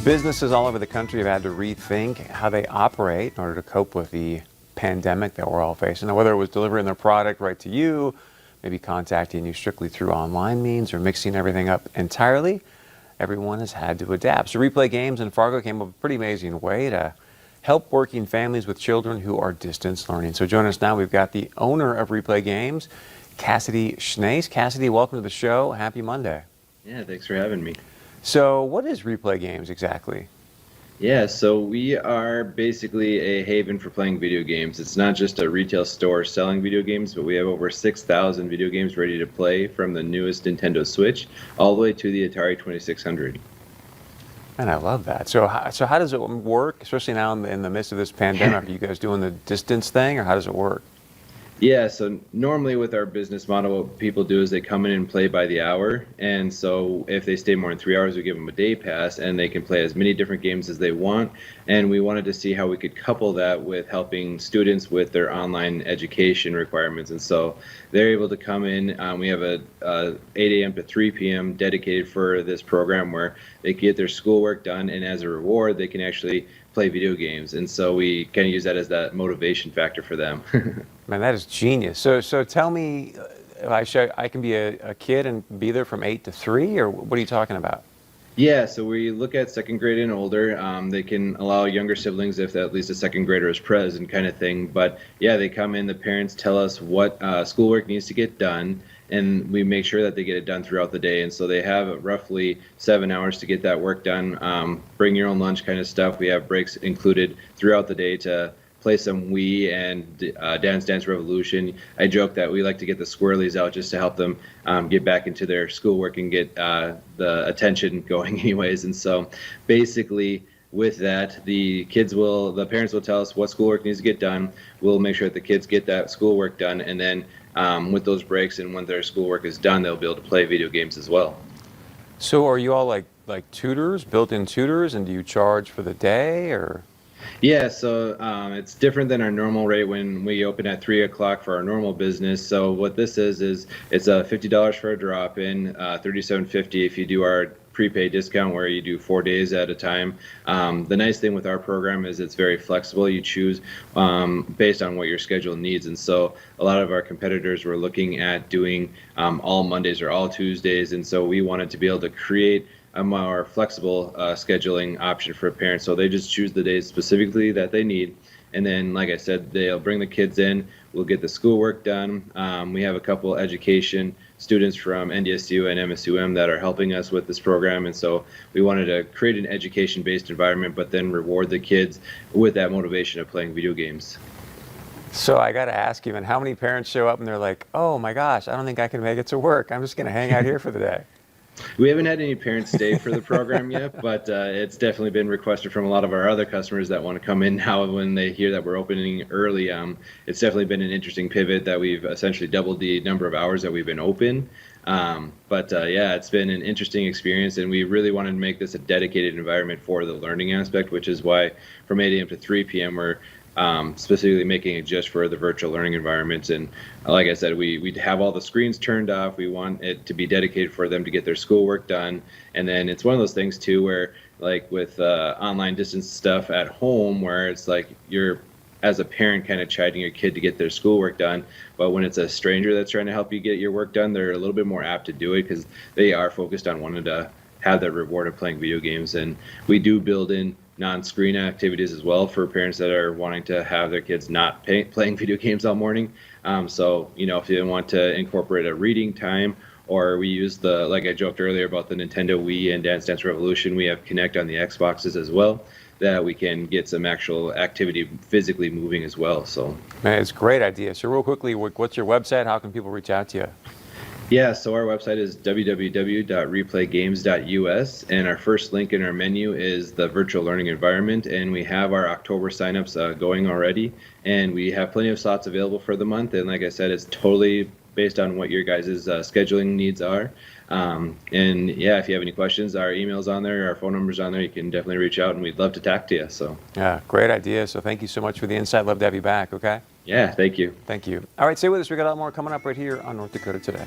Businesses all over the country have had to rethink how they operate in order to cope with the pandemic that we're all facing. Now, whether it was delivering their product right to you, maybe contacting you strictly through online means, or mixing everything up entirely, everyone has had to adapt. So Replay Games in Fargo came up with a pretty amazing way to help working families with children who are distance learning. So join us now. We've got the owner of Replay Games, Cassidy Schnace. Cassidy, welcome to the show. Happy Monday. Yeah, thanks for having me. So what is Replay Games exactly? Yeah, so we are basically a haven for playing video games. It's not just a retail store selling video games, but we have over 6,000 video games ready to play, from the newest Nintendo Switch all the way to the Atari 2600. And I love that. So how does it work, especially now in the midst of this pandemic? Are you guys doing the distance thing, or how does it work? Yeah, so normally with our business model, what people do is they come in and play by the hour. And so if they stay more than 3 hours, we give them a day pass and they can play as many different games as they want. And we wanted to see how we could couple that with helping students with their online education requirements. And so they're able to come in. We have a 8 a.m. to 3 p.m. dedicated for this program where they get their schoolwork done, and as a reward, they can actually play video games. And so we kind of use that as that motivation factor for them. Man, that is genius. So tell me, I can be a kid and be there from 8 to 3, or what are you talking about? Yeah, so we look at second grade and older. They can allow younger siblings if at least a second grader is present, kind of thing. But yeah, they come in, the parents tell us what schoolwork needs to get done, and we make sure that they get it done throughout the day. And so they have roughly 7 hours to get that work done. Bring your own lunch kind of stuff. We have breaks included throughout the day to play some Wii and Dance Dance Revolution. I joke that we like to get the squirrelies out just to help them get back into their schoolwork and get the attention going anyways. And so basically with that, the parents will tell us what schoolwork needs to get done. We'll make sure that the kids get that schoolwork done. And then with those breaks and when their schoolwork is done, they'll be able to play video games as well. So are you all like tutors, built-in tutors, and do you charge for the day, or? Yeah, so it's different than our normal rate when we open at 3 o'clock for our normal business. So what this is it's $50 for a drop-in, $37.50 if you do our prepaid discount where you do 4 days at a time. The nice thing with our program is it's very flexible. You choose based on what your schedule needs. And so a lot of our competitors were looking at doing all Mondays or all Tuesdays. And so we wanted to be able to create a more flexible scheduling option for parents. So they just choose the days specifically that they need. And then, like I said, they'll bring the kids in. We'll get the schoolwork done. We have a couple education students from NDSU and MSUM that are helping us with this program. And so we wanted to create an education-based environment, but then reward the kids with that motivation of playing video games. So I got to ask you, man, how many parents show up and they're like, oh my gosh, I don't think I can make it to work. I'm just going to hang out here for the day. We haven't had any parents stay for the program yet, but it's definitely been requested from a lot of our other customers that want to come in now when they hear that we're opening early. It's definitely been an interesting pivot that we've essentially doubled the number of hours that we've been open. Yeah, it's been an interesting experience, and we really wanted to make this a dedicated environment for the learning aspect, which is why from 8 a.m. to 3 p.m. we're specifically making it just for the virtual learning environments. And like I said, we have all the screens turned off. We want it to be dedicated for them to get their schoolwork done. And then it's one of those things too where, like with online distance stuff at home, where it's like you're as a parent kind of chiding your kid to get their schoolwork done, but when it's a stranger that's trying to help you get your work done, they're a little bit more apt to do it because they are focused on wanting to have that reward of playing video games. And we do build in non-screen activities as well for parents that are wanting to have their kids not playing video games all morning. So, if you want to incorporate a reading time, or we use like I joked earlier about the Nintendo Wii and Dance Dance Revolution, we have Connect on the Xboxes as well, that we can get some actual activity physically moving as well. So, man, it's a great idea. So real quickly, what's your website? How can people reach out to you? Yeah, so our website is www.replaygames.us, and our first link in our menu is the virtual learning environment, and we have our October signups going already, and we have plenty of slots available for the month. And like I said, it's totally based on what your guys' scheduling needs are. And yeah, if you have any questions, our email's on there, our phone number's on there. You can definitely reach out, and we'd love to talk to you. So yeah, great idea. So thank you so much for the insight. Love to have you back. Okay. Yeah, thank you. Thank you. All right, stay with us. We got a lot more coming up right here on North Dakota Today.